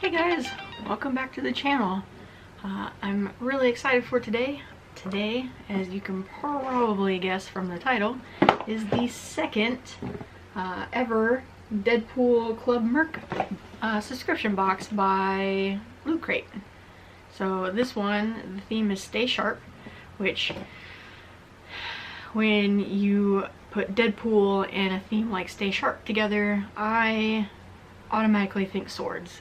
Hey guys, welcome back to the channel. I'm really excited for today. Today, as you can probably guess from the title, is the second ever Deadpool Club Merc subscription box by Loot Crate. So this one, the theme is Stay Sharp, which when you put Deadpool and a theme like Stay Sharp together, I automatically think swords.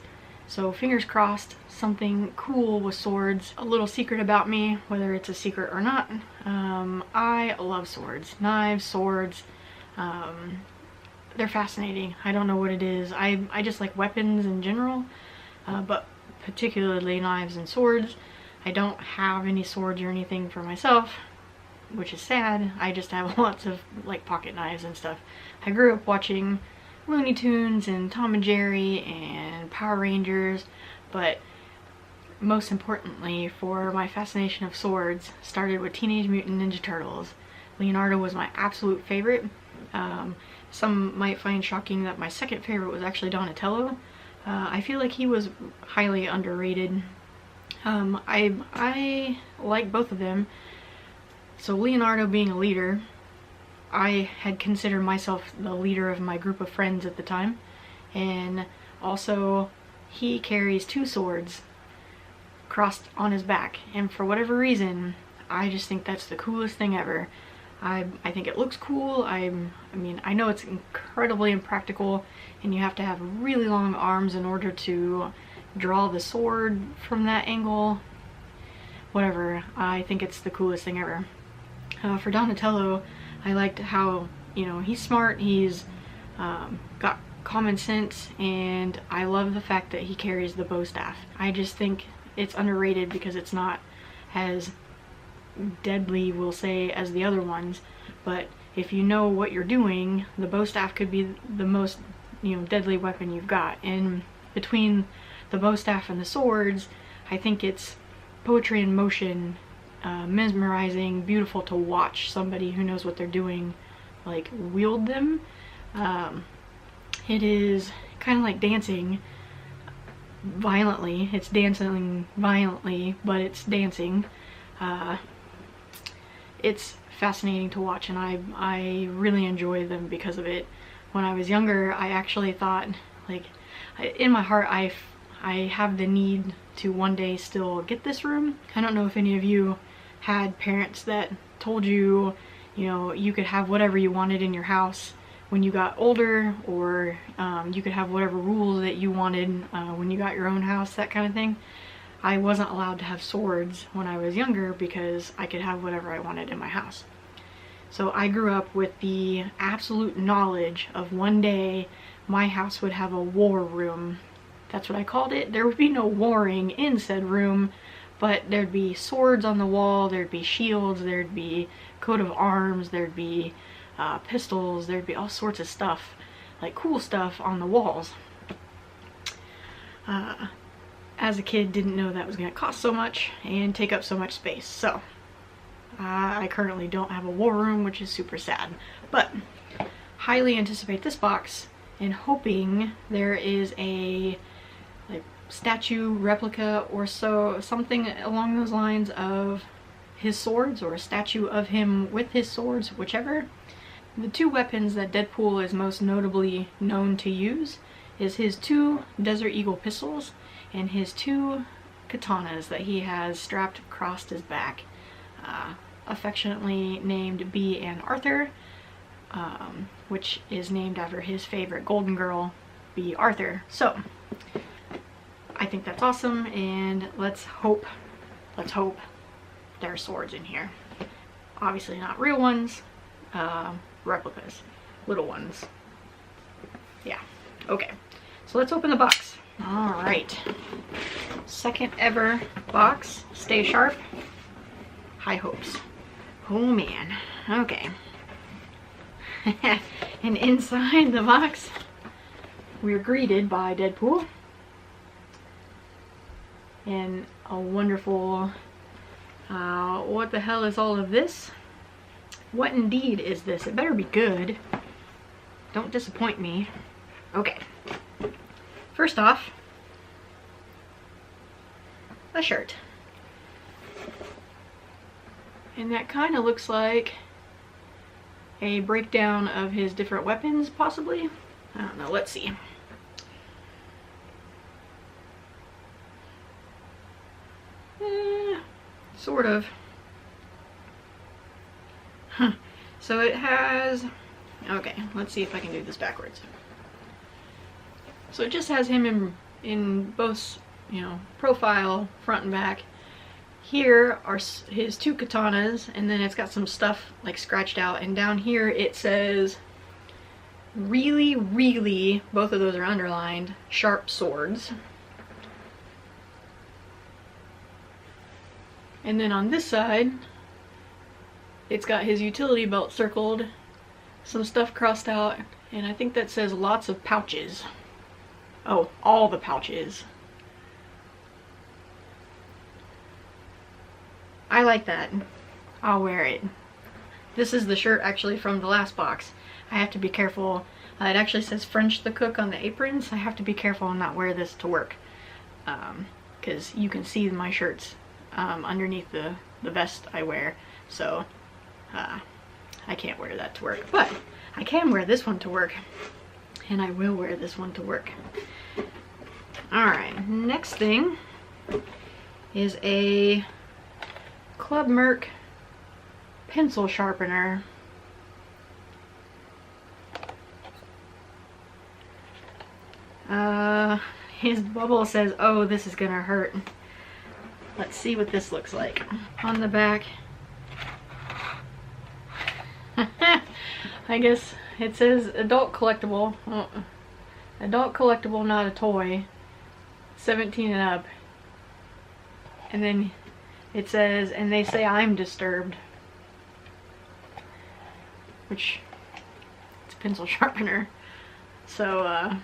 So fingers crossed, something cool with swords. A little secret about me, whether it's a secret or not, I love swords. Knives, swords, they're fascinating. I don't know what it is. I just like weapons in general, but particularly knives and swords. I don't have any swords or anything for myself, which is sad. I just have lots of like pocket knives and stuff. I grew up watching Looney Tunes and Tom and Jerry and Power Rangers, but most importantly for my fascination of swords started with Teenage Mutant Ninja Turtles. Leonardo was my absolute favorite. Some might find shocking that my second favorite was actually Donatello. I feel like he was highly underrated. I like both of them. So Leonardo being a leader, I had considered myself the leader of my group of friends at the time, and also he carries two swords crossed on his back, and for whatever reason I just think that's the coolest thing ever. I think it looks cool. I mean, I know it's incredibly impractical and you have to have really long arms in order to draw the sword from that angle. Whatever, I think it's the coolest thing ever. For Donatello, I liked how, you know, he's smart, he's got common sense, and I love the fact that he carries the bow staff. I just think it's underrated because it's not as deadly, we'll say, as the other ones, but if you know what you're doing, the bow staff could be the most, you know, deadly weapon you've got. And between the bow staff and the swords, I think it's poetry in motion. Mesmerizing, beautiful to watch somebody who knows what they're doing like wield them. It is kind of like dancing violently. It's dancing violently, but it's dancing. It's fascinating to watch, and I really enjoy them because of it. When I was younger, I actually thought, like, in my heart, I have the need to one day still get this room. I don't know if any of you had parents that told you, you know, you could have whatever you wanted in your house when you got older, or you could have whatever rules that you wanted when you got your own house, that kind of thing. I wasn't allowed to have swords when I was younger because I could have whatever I wanted in my house. So I grew up with the absolute knowledge of one day my house would have a war room. That's what I called it. There would be no warring in said room, but there'd be swords on the wall, there'd be shields, there'd be coat of arms, there'd be pistols, there'd be all sorts of stuff, like cool stuff on the walls. As a kid, didn't know that was going to cost so much and take up so much space, so I currently don't have a war room, which is super sad. But highly anticipate this box and hoping there is a like statue replica or so, something along those lines of his swords, or a statue of him with his swords, whichever. The two weapons that Deadpool is most notably known to use is his two Desert Eagle pistols and his two katanas that he has strapped across his back, affectionately named Bee and Arthur, which is named after his favorite golden girl, Bee Arthur. So I think that's awesome, and let's hope there are swords in here. Obviously not real ones, replicas, little ones. Yeah, okay. So let's open the box. All right, second ever box, Stay Sharp, high hopes. Oh man, okay. And inside the box, we're greeted by Deadpool and a wonderful, what the hell is all of this? What indeed is this? It better be good. Don't disappoint me. Okay. First off, a shirt. And that kind of looks like a breakdown of his different weapons, possibly. I don't know, let's see. Sort of. Huh. So it has, okay, let's see if I can do this backwards. So it just has him in both, you know, profile, front and back. Here are his two katanas, and then it's got some stuff like scratched out, and down here it says really, really, both of those are underlined, sharp swords. And then on this side, it's got his utility belt circled, some stuff crossed out, and I think that says lots of pouches. Oh, all the pouches. I like that. I'll wear it. This is the shirt actually from the last box. I have to be careful. It actually says French the Cook on the aprons. I have to be careful and not wear this to work. Because you can see my shirts underneath the vest I wear. So I can't wear that to work. But I can wear this one to work. And I will wear this one to work. Alright, next thing is a Club Merc pencil sharpener. His bubble says, oh, this is gonna hurt. Let's see what this looks like. On the back, I guess it says adult collectible. Oh, adult collectible, not a toy. 17 and up. And then it says, and they say I'm disturbed. Which, it's a pencil sharpener. So,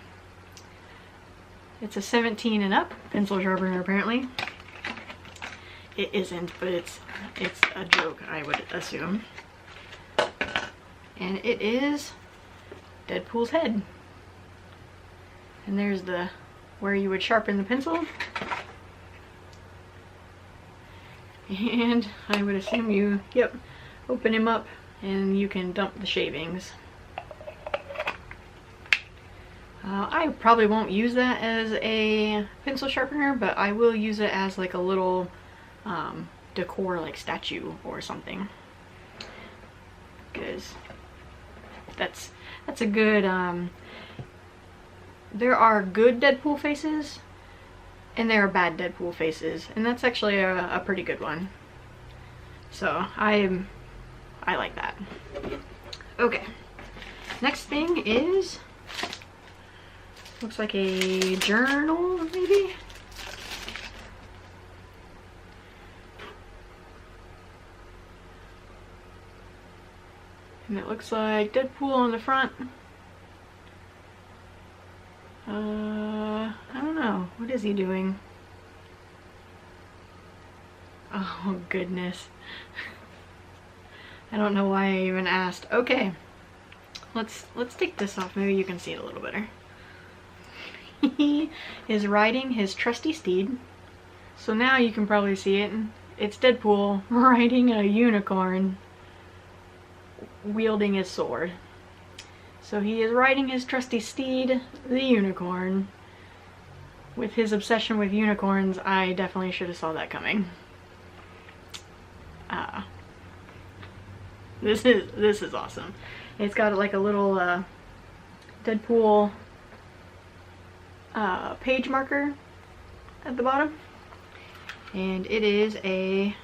it's a 17 and up pencil sharpener apparently. It isn't, but it's a joke, I would assume. And it is Deadpool's head. And there's the, where you would sharpen the pencil. And I would assume you, yep, open him up and you can dump the shavings. I probably won't use that as a pencil sharpener, but I will use it as like a little decor, like statue or something. Because that's a good, there are good Deadpool faces and there are bad Deadpool faces, and that's actually a pretty good one. So I like that. Okay, next thing is, looks like a journal maybe. And it looks like Deadpool on the front. I don't know. What is he doing? Oh, goodness. I don't know why I even asked. Okay. Let's take this off. Maybe you can see it a little better. He is riding his trusty steed. So now you can probably see it. It's Deadpool riding a unicorn, wielding his sword. So he is riding his trusty steed, the unicorn. With his obsession with unicorns, I definitely should have saw that coming. This is awesome. It's got like a little Deadpool page marker at the bottom. And it is a,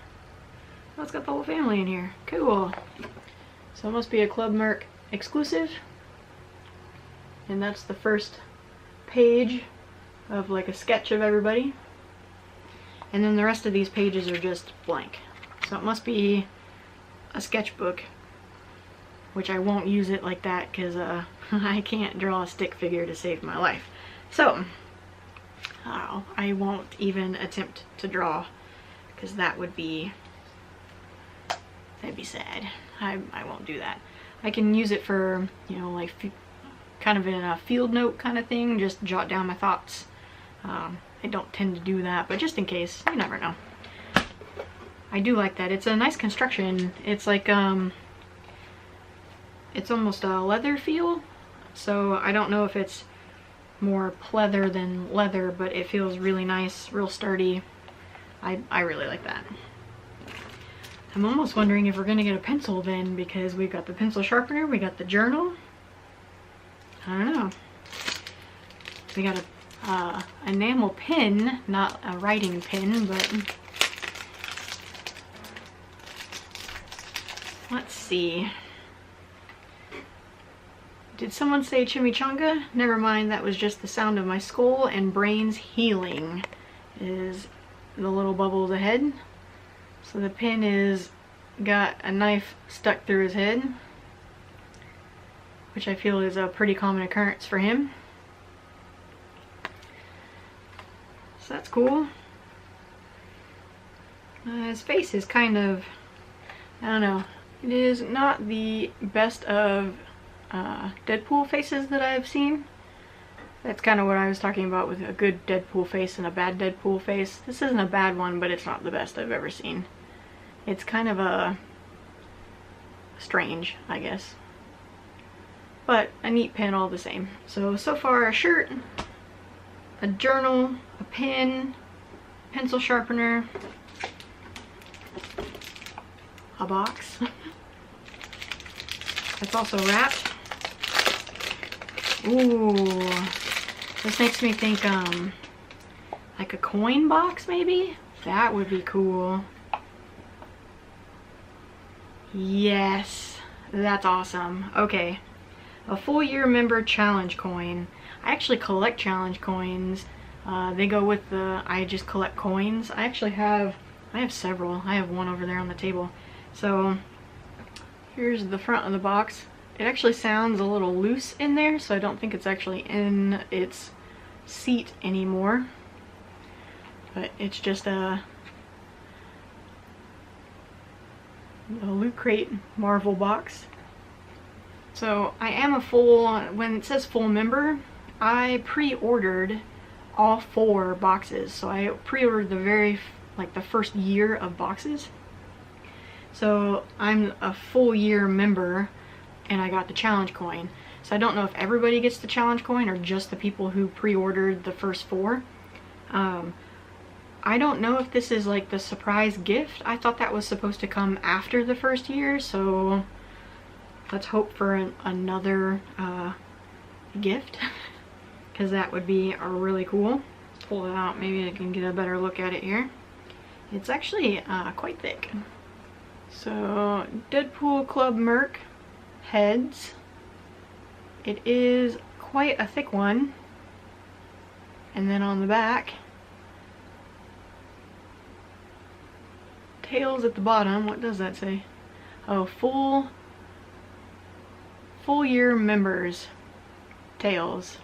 oh, it's got the whole family in here. Cool. So it must be a Club Merc exclusive. And that's the first page of like a sketch of everybody. And then the rest of these pages are just blank. So it must be a sketchbook, which I won't use it like that because I can't draw a stick figure to save my life. So I won't even attempt to draw because that would be, that'd be sad. I won't do that. I can use it for, you know, like kind of in a field note kind of thing, just jot down my thoughts. I don't tend to do that, but just in case, you never know. I do like that. It's a nice construction. It's like, it's almost a leather feel. So I don't know if it's more pleather than leather, but it feels really nice, real sturdy. I really like that. I'm almost wondering if we're gonna get a pencil then, because we've got the pencil sharpener, we got the journal. I don't know. We got a enamel pen, not a writing pen, but let's see. Did someone say chimichanga? Never mind, that was just the sound of my skull and brains healing. Is the little bubbles ahead. So the pen is got a knife stuck through his head, which I feel is a pretty common occurrence for him. So that's cool. His face is kind of, I don't know, it is not the best of Deadpool faces that I've seen. That's kind of what I was talking about with a good Deadpool face and a bad Deadpool face. This isn't a bad one, but it's not the best I've ever seen. It's kind of a strange, I guess. But a neat pen all the same. So far a shirt, a journal, a pen, pencil sharpener, a box that's also wrapped. Ooh, this makes me think like a coin box maybe? That would be cool. Yes, that's awesome. Okay, a full year member challenge coin. I actually collect challenge coins. They go with the, I just collect coins. I have several. I have one over there on the table. So here's the front of the box. It actually sounds a little loose in there, so I don't think it's actually in its seat anymore. But it's just a Loot Crate Marvel box. So I am a full, when it says full member, I pre-ordered all 4 boxes. So I pre-ordered the first year of boxes. So I'm a full year member and I got the challenge coin. So I don't know if everybody gets the challenge coin or just the people who pre-ordered the first 4. I don't know if this is like the surprise gift. I thought that was supposed to come after the first year, so let's hope for another gift, because that would be really cool. Let's pull it out, maybe I can get a better look at it here. It's actually quite thick. So Deadpool Club Merc heads. It is quite a thick one. And then on the back, tails at the bottom. What does that say? Oh, full year members tails.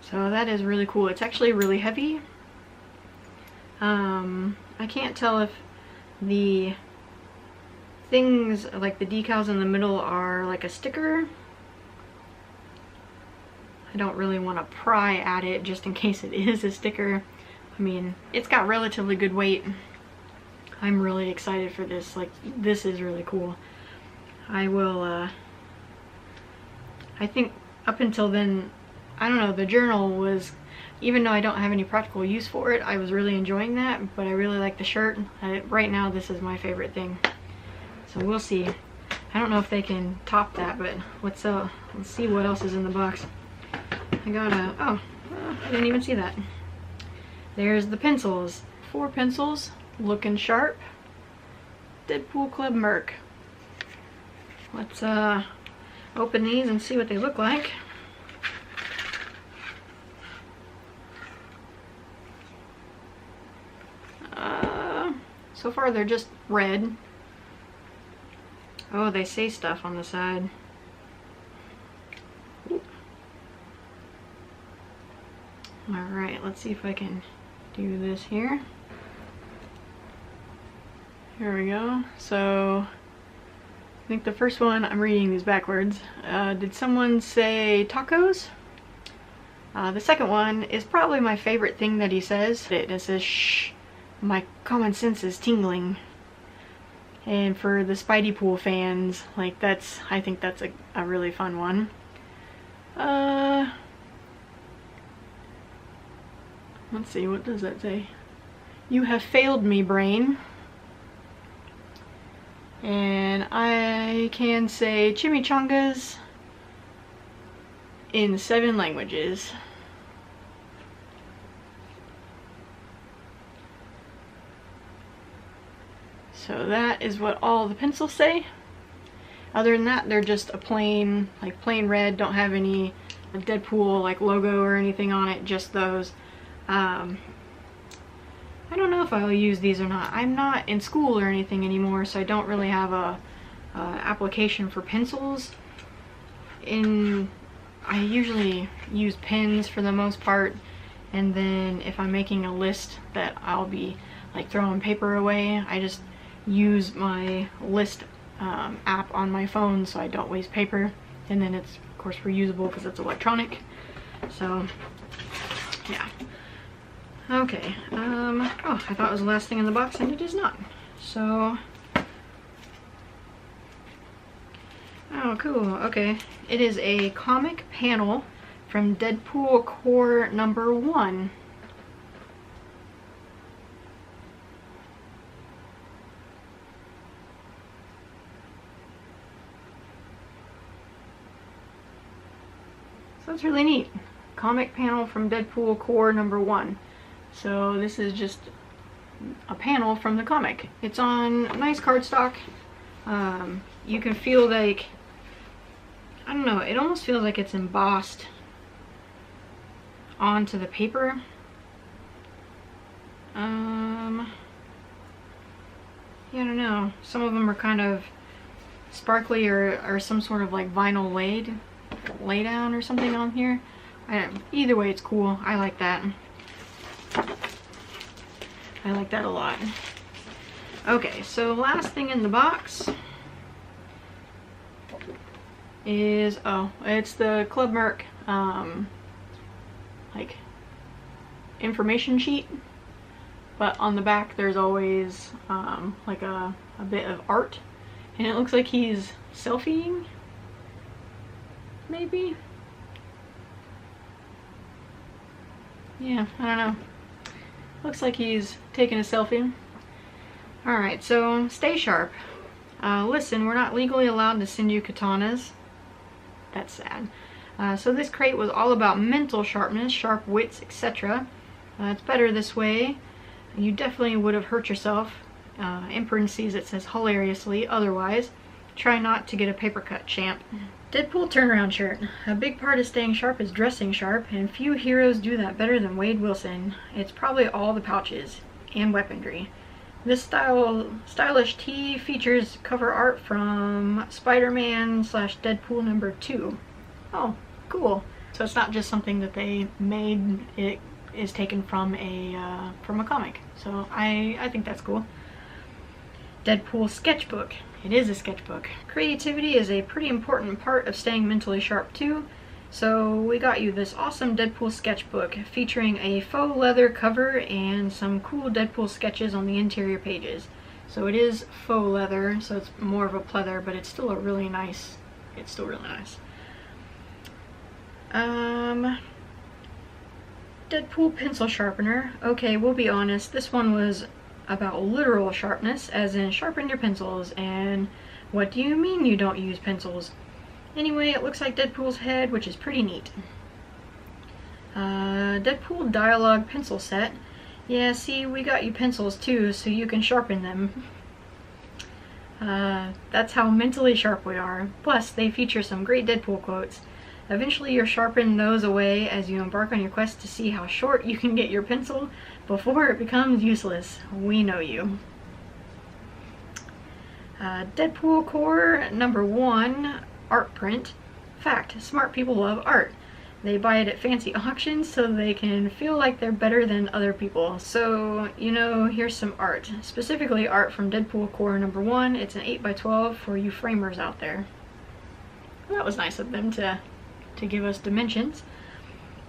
So that is really cool. It's actually really heavy. I can't tell if the things like the decals in the middle are like a sticker. I don't really want to pry at it just in case it is a sticker. I mean, it's got relatively good weight. I'm really excited for this. Like, this is really cool. I will, I think up until then, I don't know, the journal was, even though I don't have any practical use for it, I was really enjoying that, but I really like the shirt. Right now, this is my favorite thing. So we'll see. I don't know if they can top that, but let's see what else is in the box. I got oh, I didn't even see that. There's the pencils. 4 pencils, looking sharp. Deadpool Club Merc. Let's open these and see what they look like. So far they're just red. Oh, they say stuff on the side. Alright, let's see if I can do this here. Here we go. So, I think the first one, I'm reading these backwards. Did someone say tacos? The second one is probably my favorite thing that he says. It says, "Shh, my common sense is tingling." And for the Spidey Pool fans, like I think that's a really fun one. Let's see, what does that say? "You have failed me, brain." And I can say chimichangas in 7 languages. So that is what all the pencils say. Other than that, they're just a plain red, don't have any Deadpool like logo or anything on it, just those. I don't know if I'll use these or not. I'm not in school or anything anymore, so I don't really have a application for pencils. I usually use pens for the most part, and then if I'm making a list that I'll be like throwing paper away, I just use my list app on my phone so I don't waste paper, and then it's of course reusable because it's electronic. So yeah. Okay, oh, I thought it was the last thing in the box, and it is not. So, oh, cool, okay. It is a comic panel from Deadpool Corps #1. So that's really neat. Comic panel from Deadpool Corps #1. So this is just a panel from the comic. It's on nice cardstock. You can feel like, I don't know, it almost feels like it's embossed onto the paper. Yeah, I don't know. Some of them are kind of sparkly or some sort of like vinyl lay down or something on here. Either way, it's cool. I like that. I like that a lot. Okay, so last thing in the box is, oh, it's the Club Merc like information sheet, but on the back there's always like a bit of art, and it looks like he's selfieing, maybe? Yeah, I don't know. Looks like he's taking a selfie. Alright, so stay sharp. Listen, we're not legally allowed to send you katanas. That's sad. So this crate was all about mental sharpness, sharp wits, etc. It's better this way. You definitely would have hurt yourself. In parentheses it says hilariously, otherwise. Try not to get a paper cut, champ. Deadpool turnaround shirt. A big part of staying sharp is dressing sharp, and few heroes do that better than Wade Wilson. It's probably all the pouches and weaponry. This stylish tee features cover art from Spider-Man / Deadpool #2. Oh, cool. So it's not just something that they made, it is taken from a comic. So I think that's cool. Deadpool sketchbook. It is a sketchbook. Creativity is a pretty important part of staying mentally sharp too. So we got you this awesome Deadpool sketchbook featuring a faux leather cover and some cool Deadpool sketches on the interior pages. So it is faux leather, so it's more of a pleather, but it's still really nice. Deadpool pencil sharpener. Okay, we'll be honest, this one was about literal sharpness, as in sharpen your pencils, and what do you mean you don't use pencils? Anyway, it looks like Deadpool's head, which is pretty neat. Deadpool dialogue pencil set. Yeah, see, we got you pencils too, so you can sharpen them. That's how mentally sharp we are. Plus, they feature some great Deadpool quotes. Eventually you'll sharpen those away as you embark on your quest to see how short you can get your pencil before it becomes useless. We know you. Deadpool Corps #1 art print. Fact, smart people love art. They buy it at fancy auctions so they can feel like they're better than other people. So, you know, here's some art. Specifically art from Deadpool Corps #1. It's an 8x12 for you framers out there. Well, that was nice of them to give us dimensions.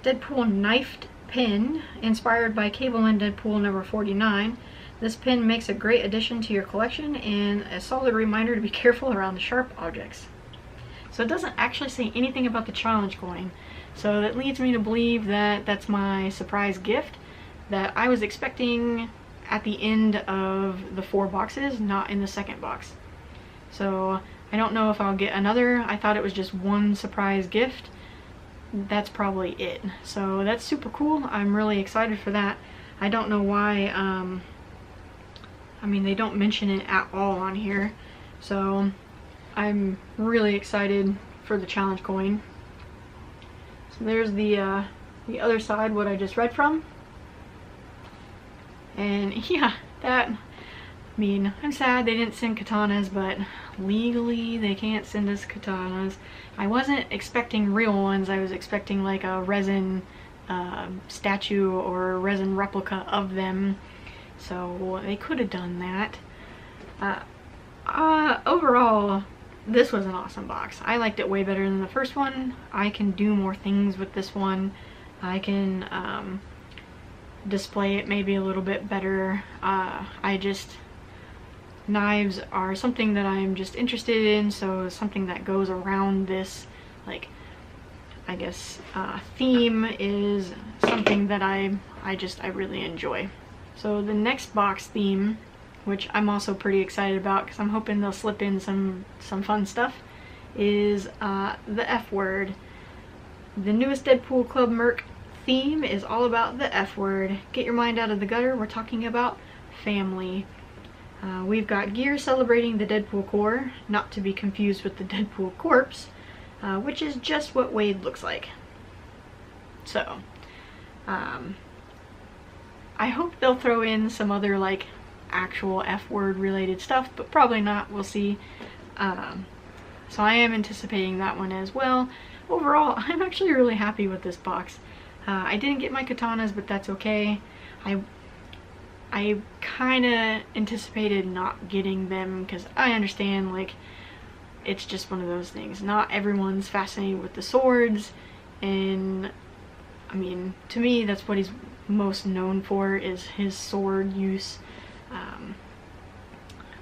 Deadpool knifed pin inspired by Cable and Deadpool number 49. This pin makes a great addition to your collection and a solid reminder to be careful around the sharp objects. So it doesn't actually say anything about the challenge coin, so that leads me to believe that that's my surprise gift that I was expecting at the end of the 4 boxes, not in the second box. So I don't know if I'll get another. I thought it was just one surprise gift. That's probably it. So that's super cool. I'm really excited for that. I don't know why, I mean, they don't mention it at all on here. So I'm really excited for the challenge coin. So there's the other side, what I just read from. And yeah, that, I mean, I'm sad they didn't send katanas, but legally they can't send us katanas. I wasn't expecting real ones. I was expecting like a resin statue or a resin replica of them. So they could have done that. Overall, this was an awesome box. I liked it way better than the first one. I can do more things with this one. I can display it maybe a little bit better. Knives are something that I'm just interested in, so something that goes around this, like, I guess, theme is something that I really enjoy. So the next box theme, which I'm also pretty excited about because I'm hoping they'll slip in some fun stuff, is the F word. The newest Deadpool Club Merc theme is all about the F word. Get your mind out of the gutter. We're talking about family. We've got gear celebrating the Deadpool Corps, not to be confused with the Deadpool Corps, which is just what Wade looks like. So, I hope they'll throw in some other like actual F word related stuff, but probably not. We'll see. So I am anticipating that one as well. Overall, I'm actually really happy with this box. I didn't get my katanas, but that's okay. I kind of anticipated not getting them because I understand, like, it's just one of those things. Not everyone's fascinated with the swords, and I mean, to me, that's what he's most known for, is his sword use.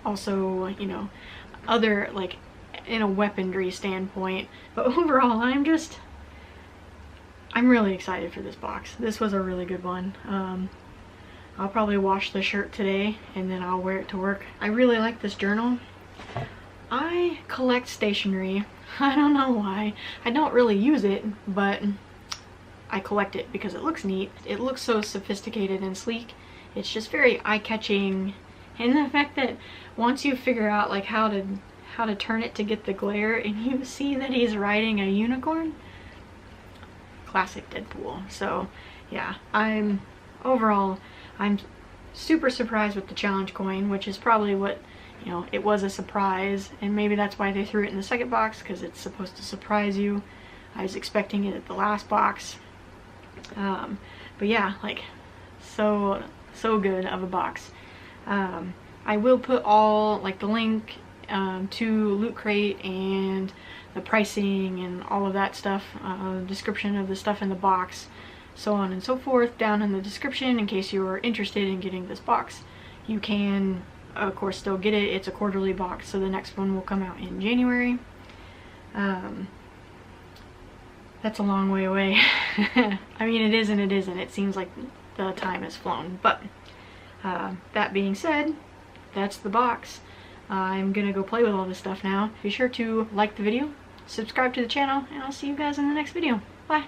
Also, you know, other, like, in a weaponry standpoint. But overall, I'm really excited for this box. This was a really good one. I'll probably wash the shirt today and then I'll wear it to work. I really like this journal. I collect stationery. I don't know why. I don't really use it, but I collect it because it looks neat. It looks so sophisticated and sleek. It's just very eye-catching. And the fact that once you figure out like how to turn it to get the glare and you see that he's riding a unicorn, classic Deadpool. So yeah, overall I'm super surprised with the challenge coin, which is probably what, you know, it was a surprise, and maybe that's why they threw it in the second box, because it's supposed to surprise you. I was expecting it at the last box. But yeah, like, so good of a box. I will put all, like, the link to Loot Crate and the pricing and all of that stuff, description of the stuff in the box, so on and so forth, down in the description in case you are interested in getting this box. You can, of course, still get it. It's a quarterly box, so the next one will come out in January. That's a long way away. I mean, it is and it isn't. It seems like the time has flown. But that being said, that's the box. I'm gonna go play with all this stuff now. Be sure to like the video, subscribe to the channel, and I'll see you guys in the next video. Bye!